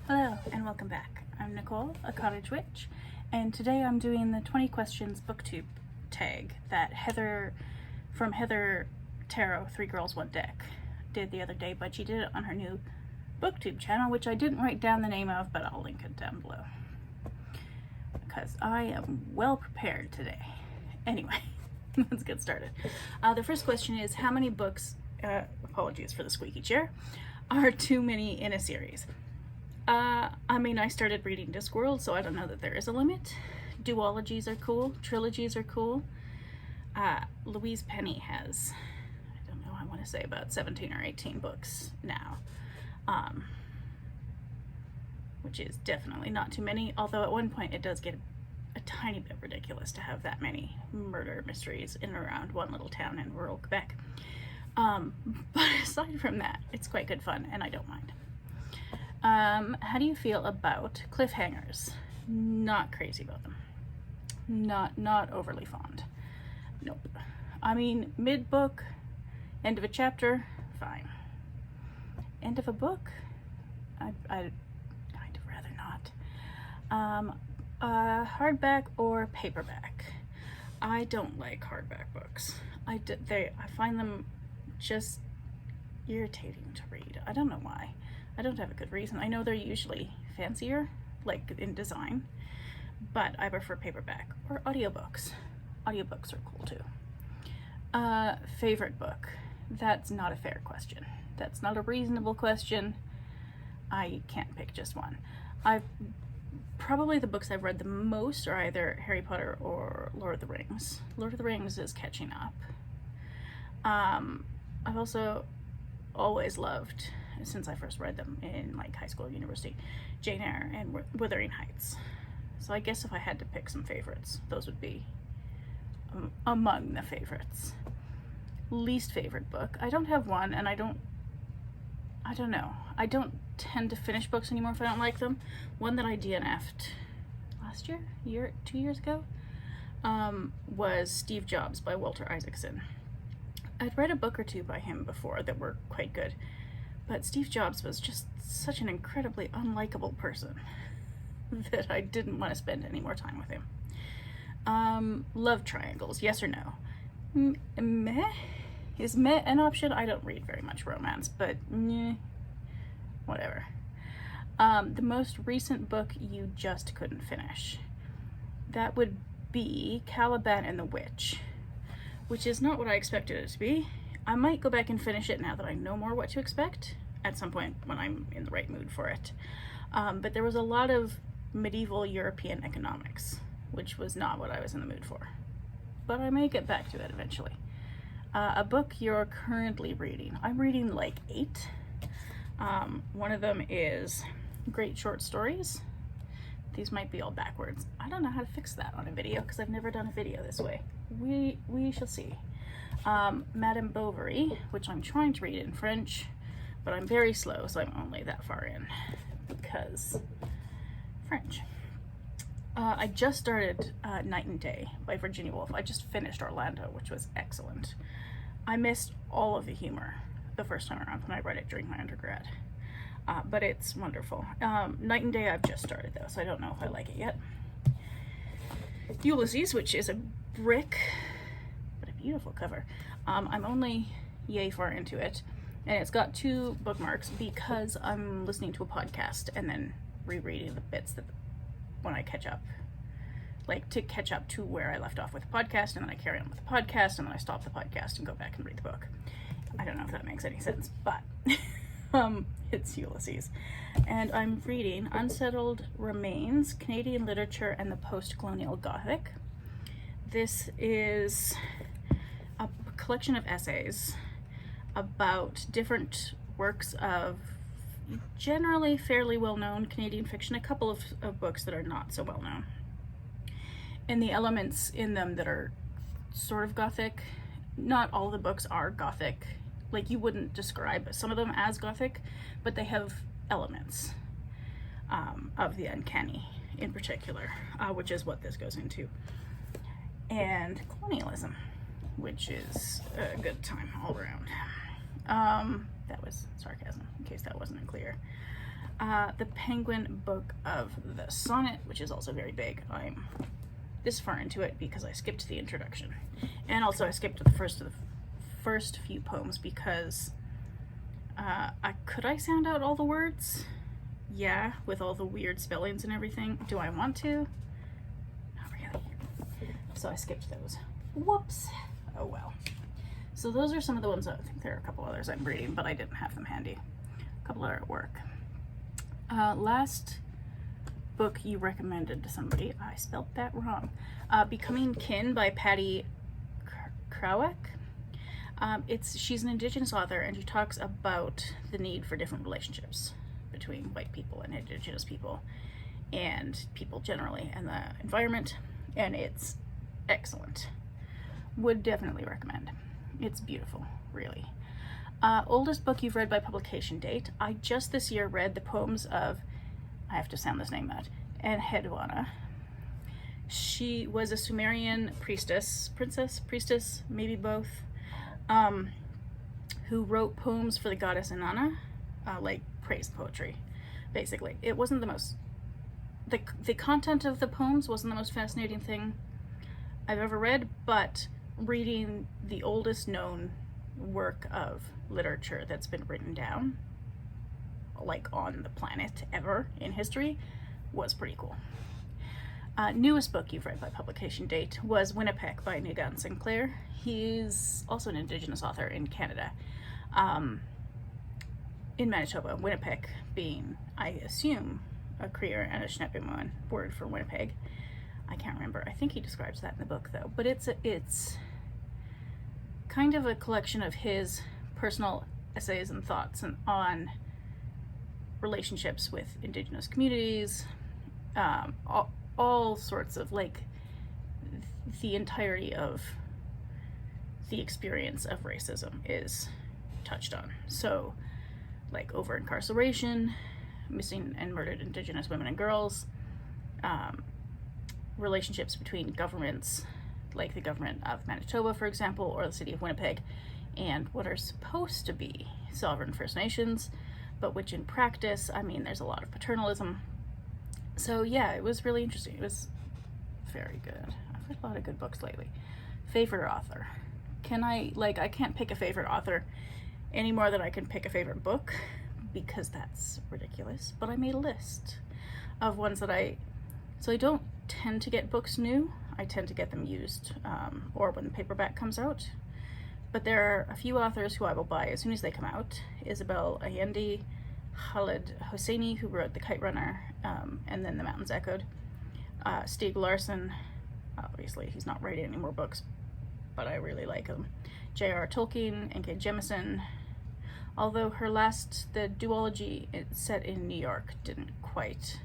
Hello and welcome back. I'm Nicole, a cottage witch, and today I'm doing the 20 questions booktube tag that Heather from Heather Tarot 3 Girls 1 Deck did the other day, but she did it on her new booktube channel, which I didn't write down the name of, but I'll link it down below because I am well prepared today. Anyway, let's get started. The first question is, how many books, apologies for the squeaky chair, are too many in a series? I started reading Discworld, so I don't know that there is a limit. Duologies are cool. Trilogies are cool. Louise Penny has, I don't know, I want to say about 17 or 18 books now, which is definitely not too many, although at one point it does get a tiny bit ridiculous to have that many murder mysteries in and around one little town in rural Quebec. But aside from that, it's quite good fun, and I don't mind. How do you feel about cliffhangers? Not crazy about them. Not overly fond. Nope. I mean, mid-book, end of a chapter, fine. End of a book? I'd kind of rather not. Hardback or paperback? I don't like hardback books. I find them just irritating to read. I don't know why. I don't have a good reason. I know they're usually fancier, like in design, but I prefer paperback or audiobooks. Audiobooks are cool too. Favorite book? That's not a fair question. That's not a reasonable question. I can't pick just one. Probably the books I've read the most are either Harry Potter or Lord of the Rings. Lord of the Rings is catching up. I've also always loved, since I first read them in like high school or university, Jane Eyre and Wuthering Heights. So I guess if I had to pick some favorites, those would be among the favorites. Least favorite book? I don't have one, and I don't know. I don't tend to finish books anymore if I don't like them. One that I DNF'd last year, 2 years ago, was Steve Jobs by Walter Isaacson. I'd read a book or two by him before that were quite good, but Steve Jobs was just such an incredibly unlikable person that I didn't want to spend any more time with him. Love triangles, yes or no? Meh? Is meh an option? I don't read very much romance, but whatever. The most recent book you just couldn't finish? That would be Caliban and the Witch, which is not what I expected it to be. I might go back and finish it now that I know more what to expect at some point when I'm in the right mood for it. But there was a lot of medieval European economics, which was not what I was in the mood for. But I may get back to it eventually. A book you're currently reading? I'm reading like 8. One of them is Great Short Stories. These might be all backwards. I don't know how to fix that on a video because I've never done a video this way. We shall see. Madame Bovary, which I'm trying to read in French, but I'm very slow, so I'm only that far in because French. I just started Night and Day by Virginia Woolf. I just finished Orlando, which was excellent. I missed all of the humor the first time around when I read it during my undergrad, but it's wonderful. Night and Day I've just started though, so I don't know if I like it yet. Ulysses, which is a brick, but a beautiful cover. I'm only yay far into it, and it's got 2 bookmarks because I'm listening to a podcast and then rereading the bits that when I catch up, like to catch up to where I left off with the podcast, and then I carry on with the podcast, and then I stop the podcast and go back and read the book. I don't know if that makes any sense, but it's Ulysses. And I'm reading Unsettled Remains, Canadian Literature and the Post-Colonial Gothic. This is a collection of essays about different works of generally fairly well-known Canadian fiction, a couple of books that are not so well-known, and the elements in them that are sort of Gothic. Not all the books are Gothic. Like, you wouldn't describe some of them as Gothic, but they have elements of the uncanny in particular, which is what this goes into. And colonialism, which is a good time all around. That was sarcasm, in case that wasn't clear. The Penguin Book of the Sonnet, which is also very big. I'm this far into it because I skipped the introduction. And also I skipped the first few poems because could I sound out all the words? Yeah, with all the weird spellings and everything. Do I want to? Not really. So I skipped those. Whoops. Oh well. So those are some of the ones. I think there are a couple others I'm reading, but I didn't have them handy. A couple are at work. Last book you recommended to somebody, I spelled that wrong. Becoming Kin by Patty Krawiec. She's an Indigenous author, and she talks about the need for different relationships between white people and Indigenous people and people generally and the environment, and it's excellent. Would definitely recommend. It's beautiful, really. Oldest book you've read by publication date. I just this year read the poems of, I have to sound this name out, Enheduanna. She was a Sumerian priestess, maybe both, who wrote poems for the goddess Inanna, like praise poetry, basically. It wasn't the most, the content of the poems wasn't the most fascinating thing I've ever read, but reading the oldest known work of literature that's been written down, like on the planet ever in history, was pretty cool. Newest book you've read by publication date was Winnipeg by Negan Sinclair. He's also an Indigenous author in Canada, in Manitoba, Winnipeg being, I assume, a Creer and a Schneppenman word for Winnipeg. I can't remember. I think he describes that in the book though, but it's kind of a collection of his personal essays and thoughts on relationships with Indigenous communities, all sorts of, like, the entirety of the experience of racism is touched on. So, like, over incarceration, missing and murdered Indigenous women and girls, relationships between governments, like the government of Manitoba, for example, or the city of Winnipeg, and what are supposed to be sovereign First Nations, but which in practice, I mean, there's a lot of paternalism. So yeah, it was really interesting. It was very good. I've read a lot of good books lately. Favorite author. I can't pick a favorite author any more than I can pick a favorite book, because that's ridiculous, but I made a list of ones that so I don't tend to get books new. I tend to get them used, or when the paperback comes out. But there are a few authors who I will buy as soon as they come out. Isabel Allende, Khaled Hosseini, who wrote The Kite Runner, and then The Mountains Echoed. Steig Larson, obviously he's not writing any more books, but I really like him. JRR Tolkien, and Jemisin. Although the duology set in New York didn't quite,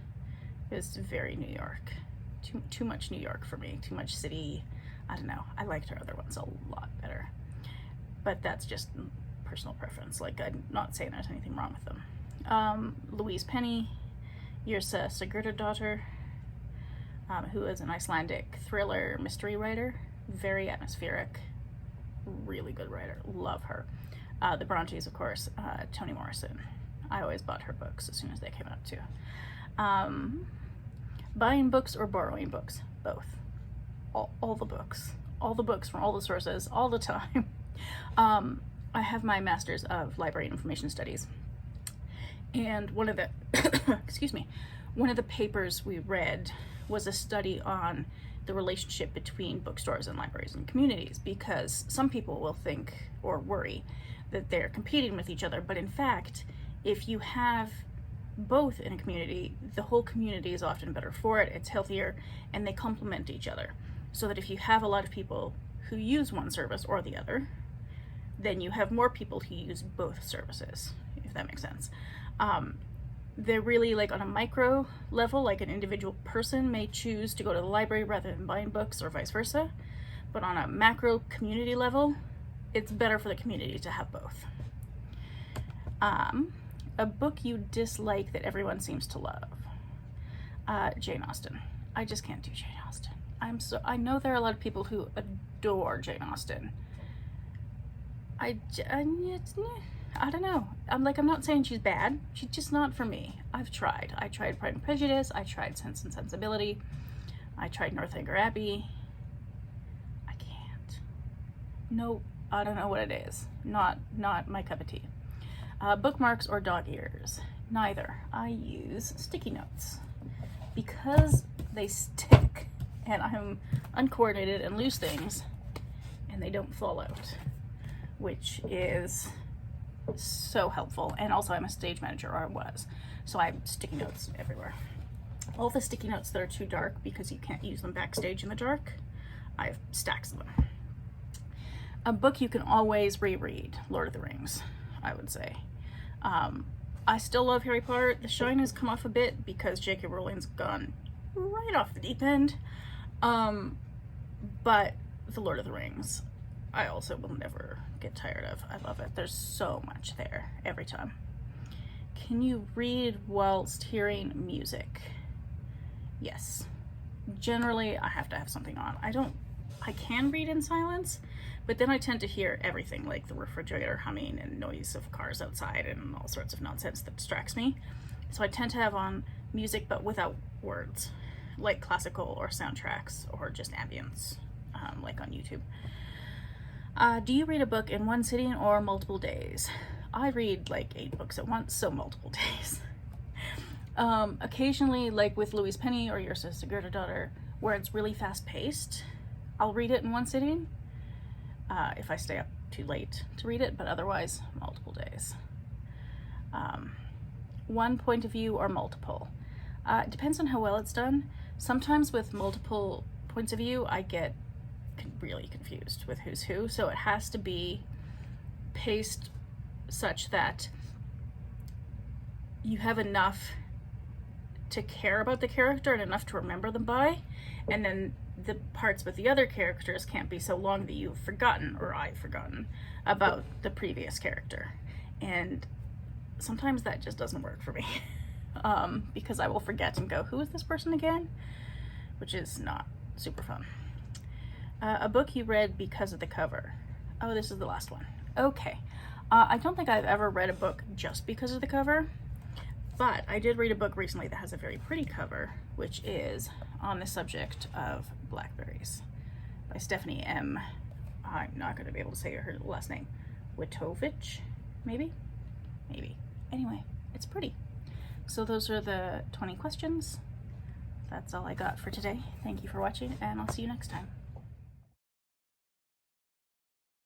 it was very New York. Too much New York for me, too much city. I don't know. I liked her other ones a lot better. But that's just personal preference. Like, I'm not saying there's anything wrong with them. Louise Penny, Yrsa Sigurdardóttir, who is an Icelandic thriller mystery writer. Very atmospheric. Really good writer. Love her. The Brontes, of course. Toni Morrison. I always bought her books as soon as they came out too. Buying books or borrowing books? Both. All the books. All the books from all the sources, all the time. I have my Master's of Library and Information Studies, and one of the excuse me, one of the papers we read was a study on the relationship between bookstores and libraries and communities, because some people will think or worry that they're competing with each other, but in fact, if you have both in a community, the whole community is often better for it, it's healthier, and they complement each other. So that if you have a lot of people who use one service or the other, then you have more people who use both services, if that makes sense. They're really, like, on a micro level, like an individual person may choose to go to the library rather than buying books, or vice versa. But on a macro community level, it's better for the community to have both. A book you dislike that everyone seems to love. Jane Austen. I just can't do Jane Austen. I know there are a lot of people who adore Jane Austen. I don't know. I'm not saying she's bad. She's just not for me. I've tried. I tried Pride and Prejudice, I tried Sense and Sensibility, I tried Northanger Abbey. I can't. No, I don't know what it is. Not my cup of tea. Bookmarks or dog ears? Neither. I use sticky notes because they stick and I'm uncoordinated and lose things and they don't fall out, which is so helpful. And also I'm a stage manager, or I was, so I have sticky notes everywhere. All the sticky notes that are too dark because you can't use them backstage in the dark, I have stacks of them. A book you can always reread, Lord of the Rings, I would say. I still love Harry Potter. The shine has come off a bit because J.K. Rowling's gone right off the deep end. But the Lord of the Rings, I also will never get tired of. I love it. There's so much there every time. Can you read whilst hearing music? Yes. Generally, I have to have something on. I can read in silence, but then I tend to hear everything, like the refrigerator humming and noise of cars outside and all sorts of nonsense that distracts me. So I tend to have on music, but without words, like classical or soundtracks or just ambience, like on YouTube. Do you read a book in one sitting or multiple days? I read like 8 books at once, so multiple days. Occasionally, like with Louise Penny or Your Sister Daughter, where it's really fast paced, I'll read it in one sitting if I stay up too late to read it, but otherwise multiple days. One point of view or multiple? It depends on how well it's done. Sometimes with multiple points of view, I get really confused with who's who, so it has to be paced such that you have enough to care about the character and enough to remember them by, and then the parts with the other characters can't be so long that you've forgotten, or I've forgotten, about the previous character. And sometimes that just doesn't work for me because I will forget and go, who is this person again? Which is not super fun. A book you read because of the cover? Oh, this is the last one. Okay. I don't think I've ever read a book just because of the cover, but I did read a book recently that has a very pretty cover, which is on the subject of blackberries by Stephanie M. I'm not going to be able to say her last name. Witovich, maybe? Maybe. Anyway, it's pretty. So those are the 20 questions. That's all I got for today. Thank you for watching, and I'll see you next time.